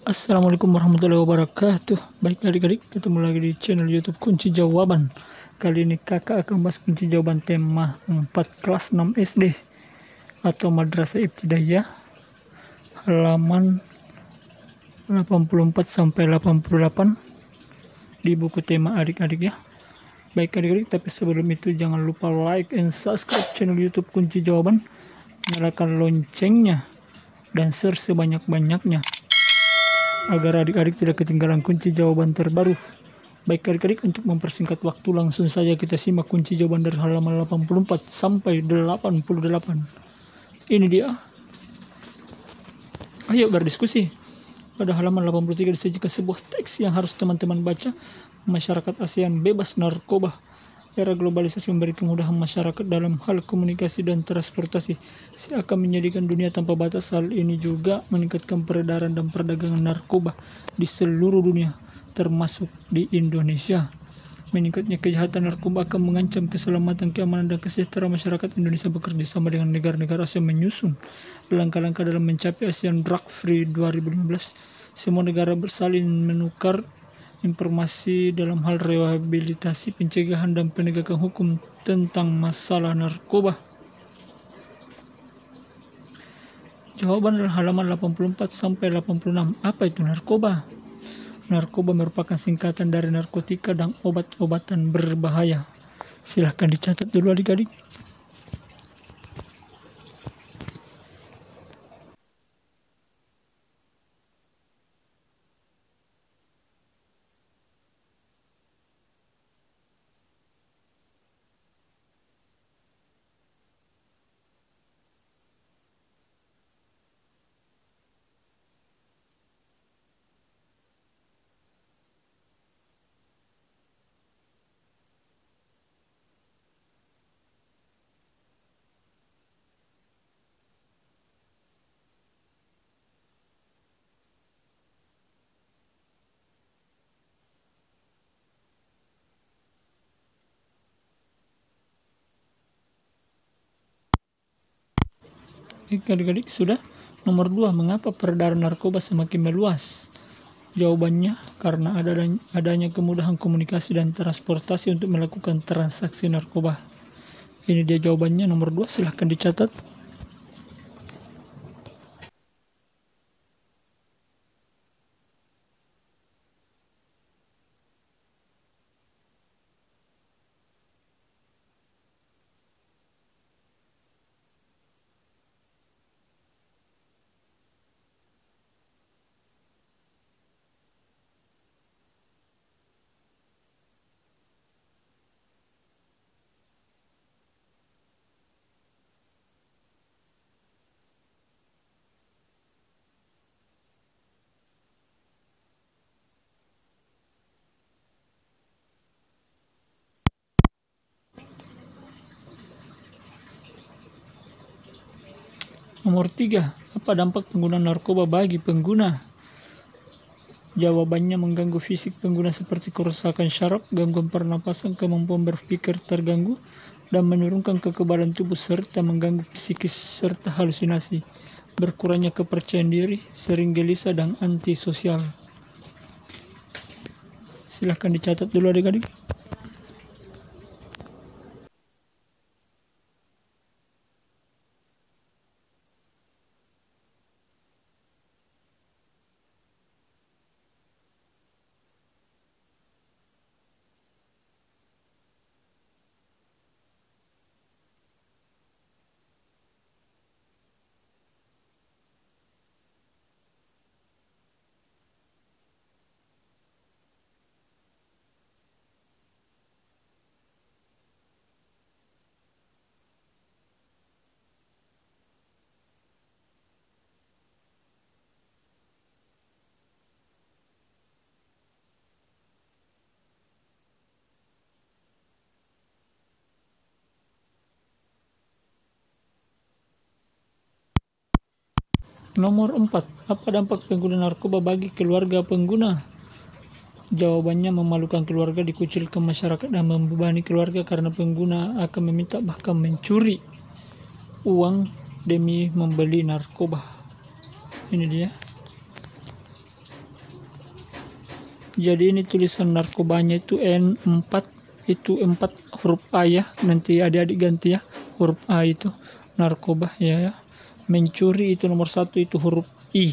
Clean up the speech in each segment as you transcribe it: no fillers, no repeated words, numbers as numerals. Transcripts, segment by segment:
Assalamualaikum warahmatullahi wabarakatuh. Baik adik-adik, ketemu lagi di channel YouTube Kunci Jawaban. Kali ini kakak akan bahas kunci jawaban tema 4 kelas 6 SD atau Madrasah Ibtidaiyah, halaman 84 sampai 88 di buku tema adik-adik ya. Baik adik-adik, tapi sebelum itu jangan lupa like and subscribe channel YouTube Kunci Jawaban, nyalakan loncengnya dan share sebanyak-banyaknya agar adik-adik tidak ketinggalan kunci jawaban terbaru. Baik adik-adik, untuk mempersingkat waktu langsung saja kita simak kunci jawaban dari halaman 84 sampai 88. Ini dia. Ayo berdiskusi. Pada halaman 83 disajikan sebuah teks yang harus teman-teman baca. Masyarakat ASEAN bebas narkoba. Era globalisasi memberi kemudahan masyarakat dalam hal komunikasi dan transportasi, seakan menjadikan dunia tanpa batas. Hal ini juga meningkatkan peredaran dan perdagangan narkoba di seluruh dunia, termasuk di Indonesia. Meningkatnya kejahatan narkoba akan mengancam keselamatan, keamanan, dan kesejahteraan masyarakat. Indonesia bekerja sama dengan negara-negara ASEAN menyusun langkah-langkah dalam mencapai ASEAN Drug Free 2015. Semua negara bersaling menukar informasi dalam hal rehabilitasi, pencegahan, dan penegakan hukum tentang masalah narkoba. Jawaban dari halaman 84 sampai 86. Apa itu narkoba? Narkoba merupakan singkatan dari narkotika dan obat-obatan berbahaya. Silahkan dicatat dulu adik-adik. Adik-adik sudah. Nomor 2, mengapa peredaran narkoba semakin meluas? Jawabannya karena adanya kemudahan komunikasi dan transportasi untuk melakukan transaksi narkoba. Ini dia jawabannya nomor 2, silahkan dicatat. Nomor 3, apa dampak penggunaan narkoba bagi pengguna? Jawabannya mengganggu fisik pengguna seperti kerusakan syaraf, gangguan pernapasan, kemampuan berpikir terganggu, dan menurunkan kekebalan tubuh serta mengganggu psikis serta halusinasi, berkurangnya kepercayaan diri, sering gelisah, dan antisosial. Silahkan dicatat dulu adik-adik. Nomor 4, apa dampak pengguna narkoba bagi keluarga pengguna? Jawabannya memalukan keluarga, dikucilkan masyarakat, dan membebani keluarga karena pengguna akan meminta bahkan mencuri uang demi membeli narkoba. Ini dia. Jadi ini tulisan narkobanya itu N4, itu 4 huruf A ya. Nanti adik-adik ganti ya, huruf A itu narkoba ya. Mencuri itu nomor 1 itu huruf I.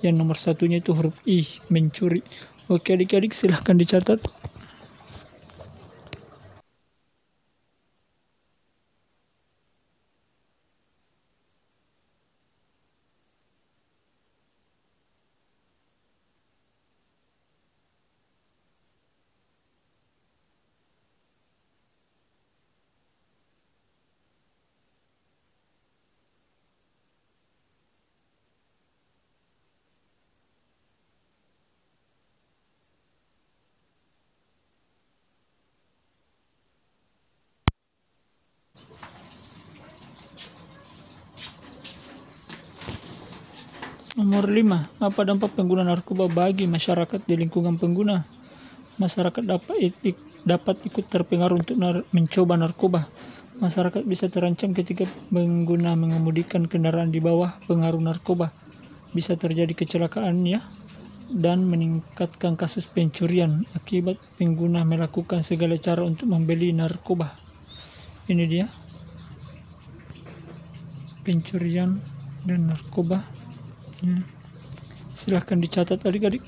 Yang nomor satunya itu huruf I, mencuri. Oke adik-adik silahkan dicatat. Nomor 5, apa dampak pengguna narkoba bagi masyarakat di lingkungan pengguna? Masyarakat dapat ikut terpengaruh untuk mencoba narkoba. Masyarakat bisa terancam ketika pengguna mengemudikan kendaraan di bawah pengaruh narkoba. Bisa terjadi kecelakaan ya, dan meningkatkan kasus pencurian akibat pengguna melakukan segala cara untuk membeli narkoba. Ini dia pencurian dan narkoba. Silahkan dicatat adik-adik.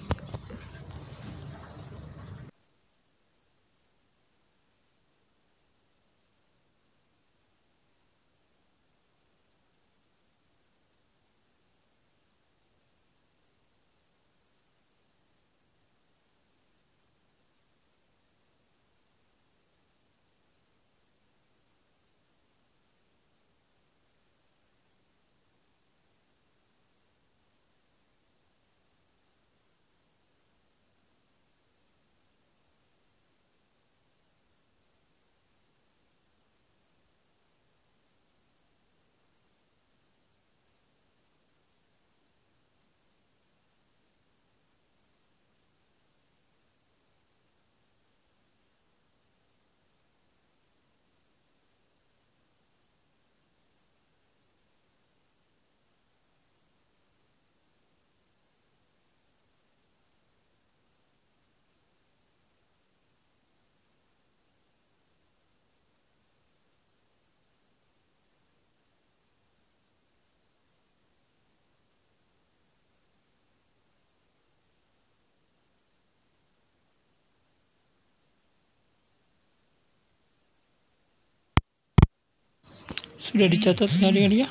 Sudah dicatat ya adik-adik ya.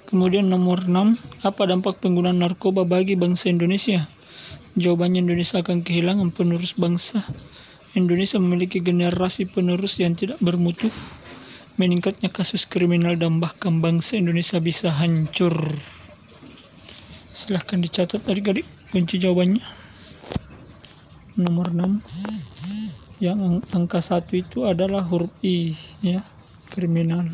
Kemudian nomor 6, apa dampak penggunaan narkoba bagi bangsa Indonesia? Jawabannya, Indonesia akan kehilangan penerus bangsa. Indonesia memiliki generasi penerus yang tidak bermutu. Meningkatnya kasus kriminal dan bahkan bangsa Indonesia bisa hancur. Silahkan dicatat adik-adik kunci jawabannya. Nomor 6, yang angka 1 itu adalah huruf I ya, kriminal.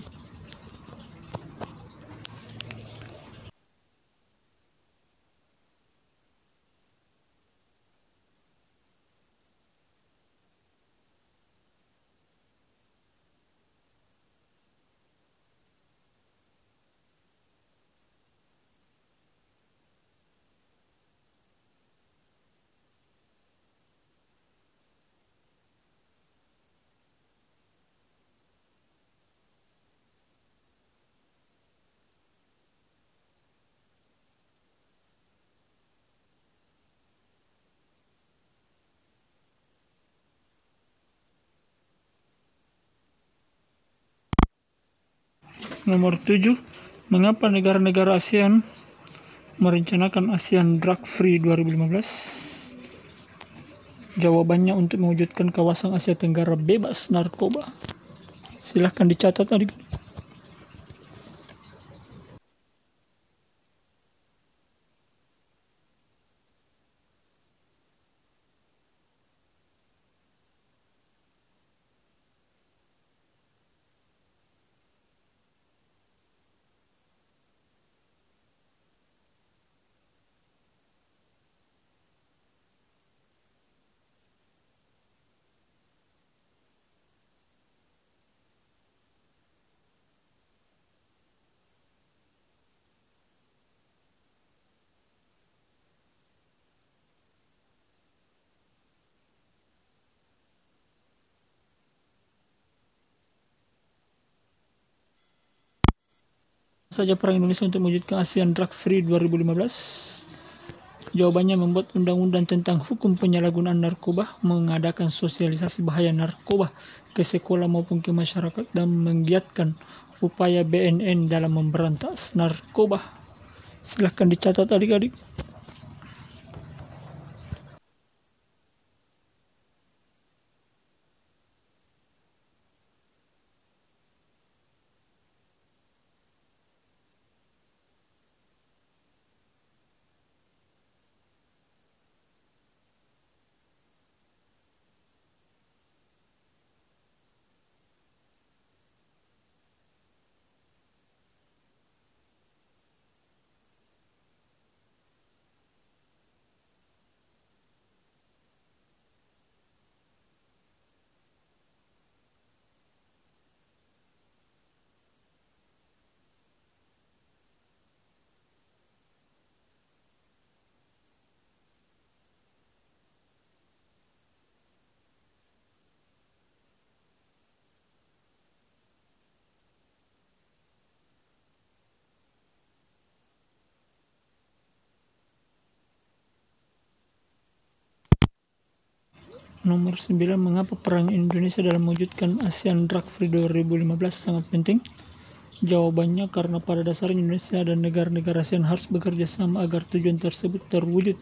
Nomor 7, mengapa negara-negara ASEAN merencanakan ASEAN Drug Free 2015? Jawabannya, untuk mewujudkan kawasan Asia Tenggara bebas narkoba. Silahkan dicatat adik. Saja peran Indonesia untuk mewujudkan ASEAN Drug Free 2015? Jawabannya membuat undang-undang tentang hukum penyalahgunaan narkoba, mengadakan sosialisasi bahaya narkoba ke sekolah maupun ke masyarakat, dan menggiatkan upaya BNN dalam memberantas narkoba. Silahkan dicatat adik-adik. Nomor 9, mengapa peran Indonesia dalam mewujudkan ASEAN Drug Free 2015 sangat penting? Jawabannya karena pada dasarnya Indonesia dan negara-negara ASEAN harus bekerja sama agar tujuan tersebut terwujud.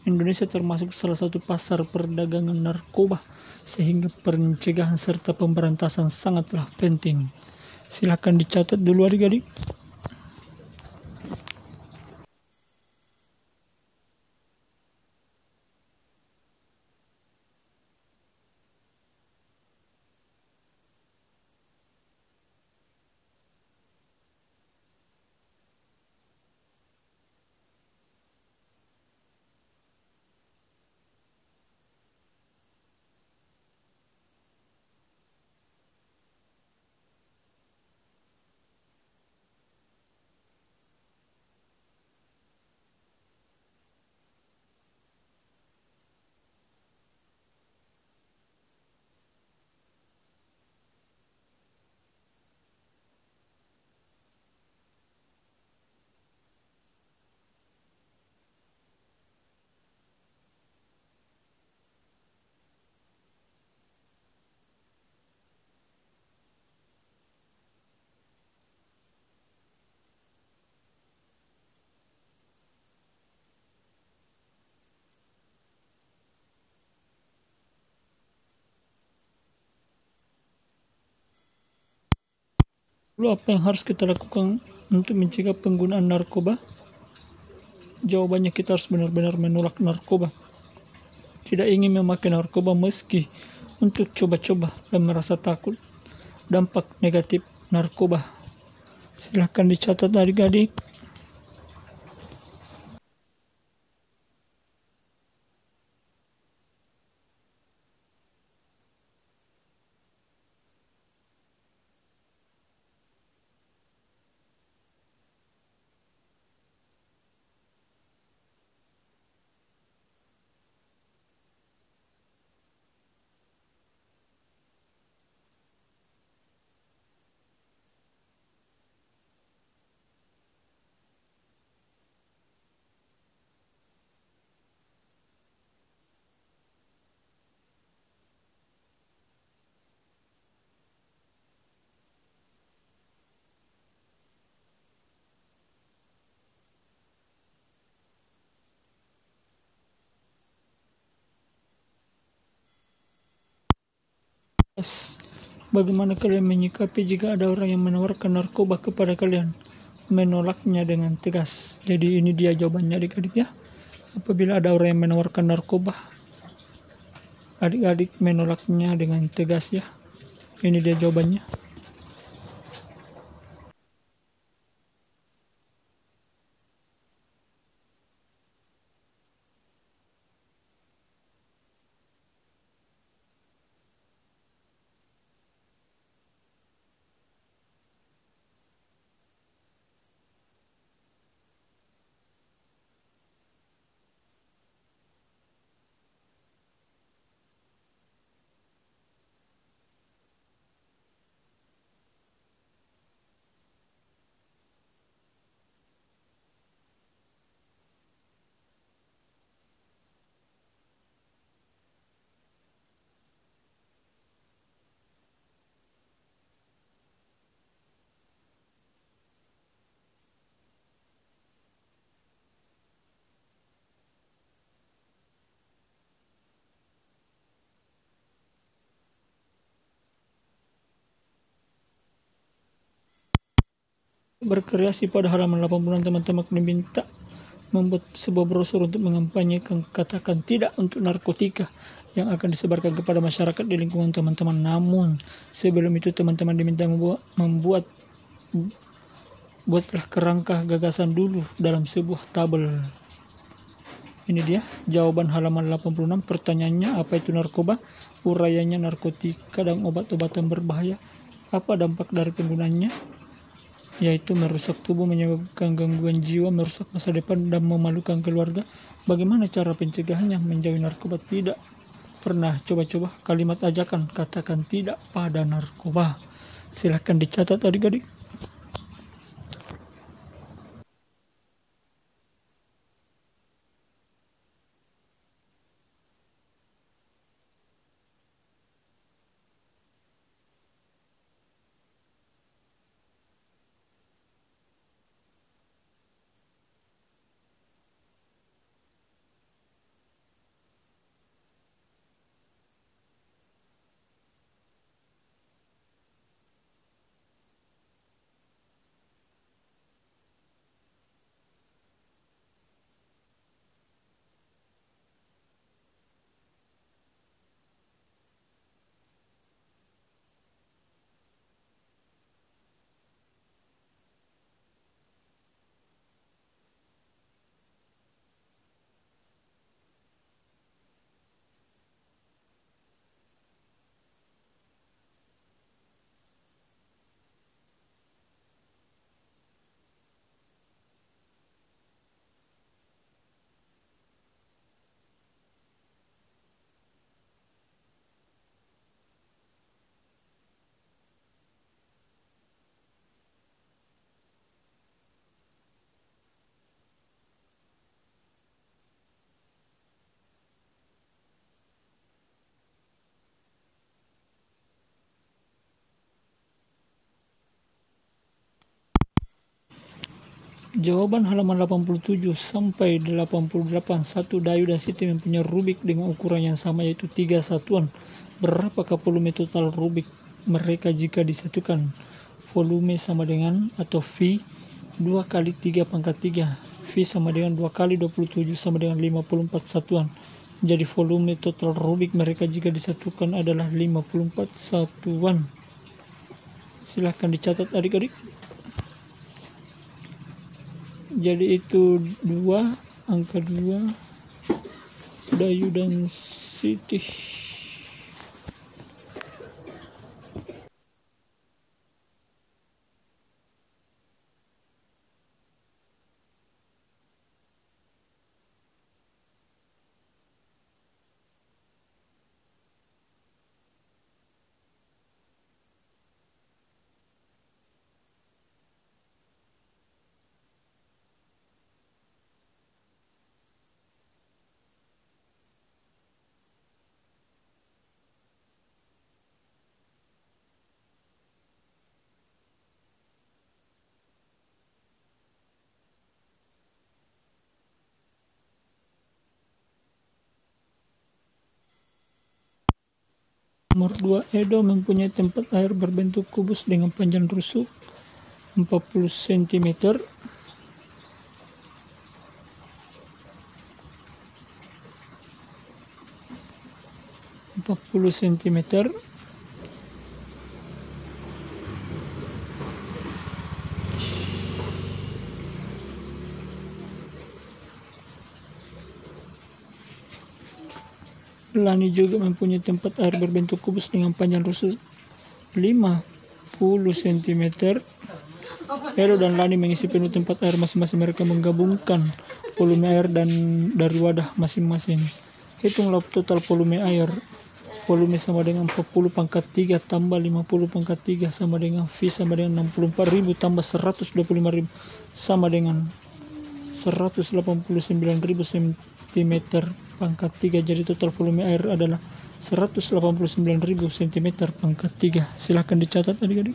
Indonesia termasuk salah satu pasar perdagangan narkoba, sehingga pencegahan serta pemberantasan sangatlah penting. Silakan dicatat dulu adik-adik. Lalu apa yang harus kita lakukan untuk mencegah penggunaan narkoba? Jawabannya kita harus benar-benar menolak narkoba. Tidak ingin memakai narkoba meski untuk coba-coba dan merasa takut dampak negatif narkoba. Silahkan dicatat adik-adik. Bagaimana kalian menyikapi jika ada orang yang menawarkan narkoba kepada kalian? Menolaknya dengan tegas. Jadi ini dia jawabannya adik-adik ya. Apabila ada orang yang menawarkan narkoba, adik-adik menolaknya dengan tegas ya. Ini dia jawabannya. berkreasi pada halaman 80 teman-teman diminta membuat sebuah brosur untuk mengampanyekan katakan tidak untuk narkotika yang akan disebarkan kepada masyarakat di lingkungan teman-teman. Namun sebelum itu teman-teman diminta buatlah kerangka gagasan dulu dalam sebuah tabel. Ini dia jawaban halaman 86. Pertanyaannya, apa itu narkoba? Urayanya, narkotika dan obat-obatan berbahaya. Apa dampak dari penggunanya? Yaitu merusak tubuh, menyebabkan gangguan jiwa, merusak masa depan, dan memalukan keluarga. Bagaimana cara pencegahannya? Menjauhi narkoba. Tidak pernah coba-coba kalimat ajakan, katakan tidak pada narkoba. Silahkan dicatat adik-adik. Jawaban halaman 87 sampai 88. 1. Dayu dan Siti mempunyai rubik dengan ukuran yang sama, yaitu 3 satuan. Berapakah volume total rubik mereka jika disatukan? Volume sama dengan atau V 2 kali 3 pangkat 3. V sama dengan 2 kali 27 sama dengan 54 satuan. Jadi volume total rubik mereka jika disatukan adalah 54 satuan. Silahkan dicatat adik-adik. Jadi itu 2, angka 2, Dayu dan Siti. Nomor 2, Edo mempunyai tempat air berbentuk kubus dengan panjang rusuk 40 cm. Lani juga mempunyai tempat air berbentuk kubus dengan panjang rusuk 50 cm. Edo dan Lani mengisi penuh tempat air masing-masing. Mereka menggabungkan volume air dan dari wadah masing-masing. Hitunglah total volume air. Volume sama dengan 40 pangkat 3 tambah 50 pangkat 3 sama dengan V sama dengan 64.000 tambah 125.000 sama dengan 189.000 cm pangkat 3. Jadi total volume air adalah 189.000 cm pangkat 3. Silahkan dicatat adik-adik.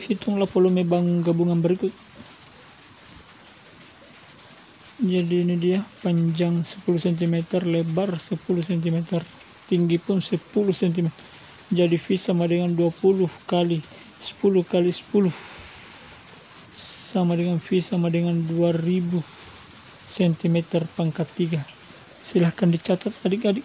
hitunglah volume bangun gabungan berikut. Jadi ini dia, panjang 10 cm, lebar 10 cm, tinggi pun 10 cm. Jadi V sama dengan 20 kali 10 kali 10 sama dengan V sama dengan 2000 cm pangkat 3. Silahkan dicatat adik-adik.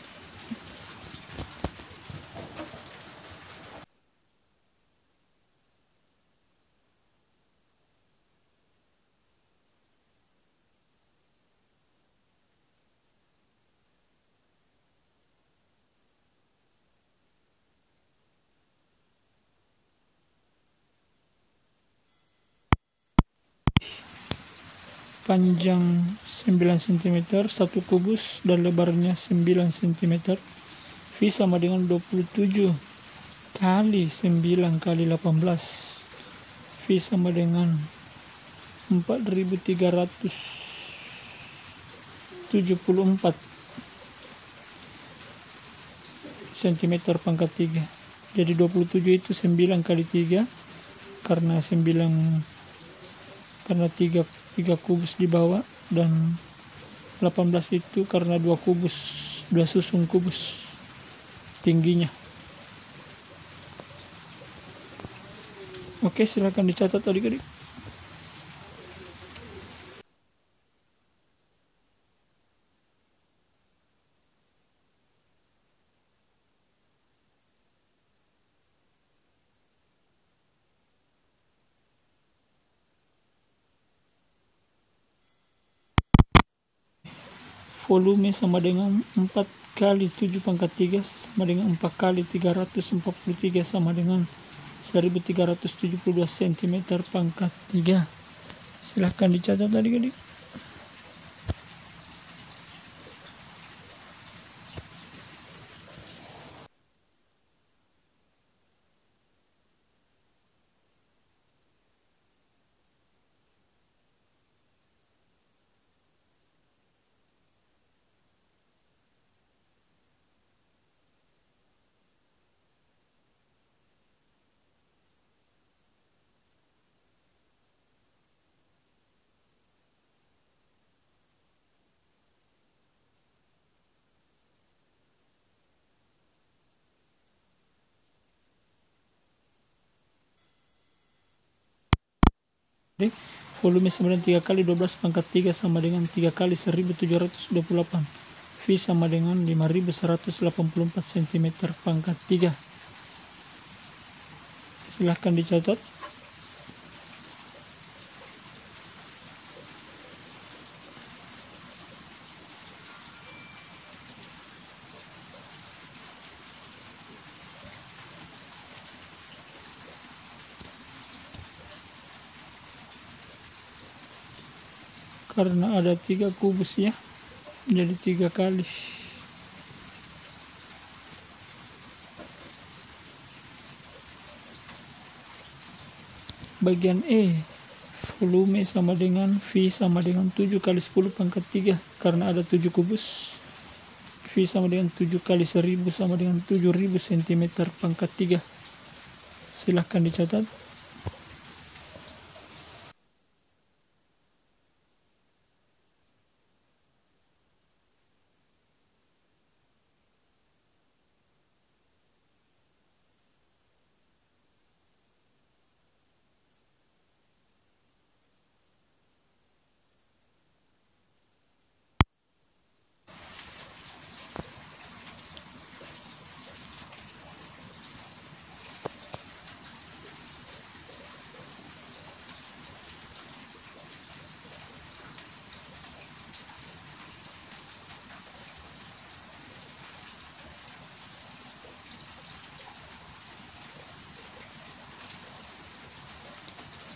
Panjang 9 cm 1 kubus dan lebarnya 9 cm. V sama dengan 27 kali 9 kali 18. V sama dengan 4374 cm pangkat 3. Jadi 27 itu 9 kali 3 karena 3 kubus di bawah, dan 18 itu karena 2 susun kubus tingginya. Oke, silakan dicatat adik-adik. Volume sama dengan 4 kali 7 pangkat 3 sama dengan 4 kali 343 sama dengan 1372 cm pangkat 3. Silahkan dicatat adik-adik. Volume sama dengan 3 kali 12 pangkat 3 sama dengan 3 kali 1728. V sama dengan 5184 cm pangkat 3. Silahkan dicatat. Karena ada 3 kubus ya, jadi 3 kali. Bagian E, volume sama dengan V sama dengan 7 kali 10 pangkat 3 karena ada 7 kubus. V sama dengan 7 kali 1000 sama dengan 7000 cm pangkat 3. Silahkan dicatat.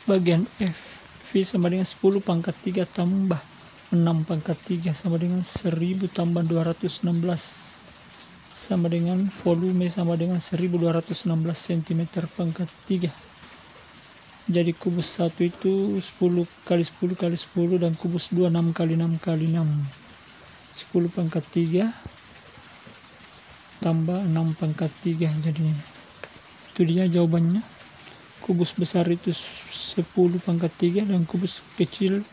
Bagian F, V sama dengan 10 pangkat 3 tambah 6 pangkat 3 sama dengan 1000 tambah 216 sama dengan volume sama dengan 1216 cm pangkat 3. Jadi kubus 1 itu 10 kali 10 kali 10 dan kubus 2 6 kali 6 kali 6. 10 pangkat 3 tambah 6 pangkat 3. Jadi itu dia jawabannya. kubus besar itu 10 pangkat 3 dan kubus kecil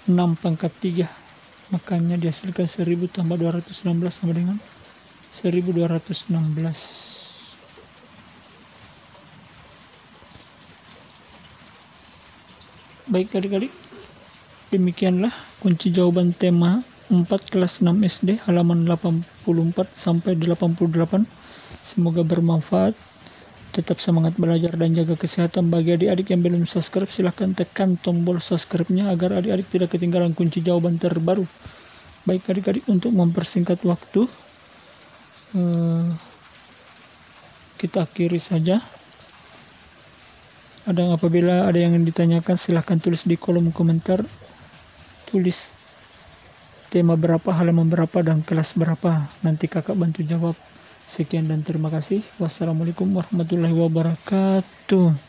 6 pangkat 3. Makanya dihasilkan 1000 tambah 216 sama dengan 1216. Baik adik-adik, demikianlah kunci jawaban tema 4 kelas 6 SD halaman 84 sampai 88. Semoga bermanfaat. Tetap semangat belajar dan jaga kesehatan. Bagi adik-adik yang belum subscribe, silahkan tekan tombol subscribe-nya agar adik-adik tidak ketinggalan kunci jawaban terbaru. Baik adik-adik, untuk mempersingkat waktu, kita akhiri saja. Apabila ada yang ditanyakan, silahkan tulis di kolom komentar. Tulis tema berapa, halaman berapa, dan kelas berapa. Nanti kakak bantu jawab. Sekian dan terima kasih. Wassalamualaikum warahmatullahi wabarakatuh.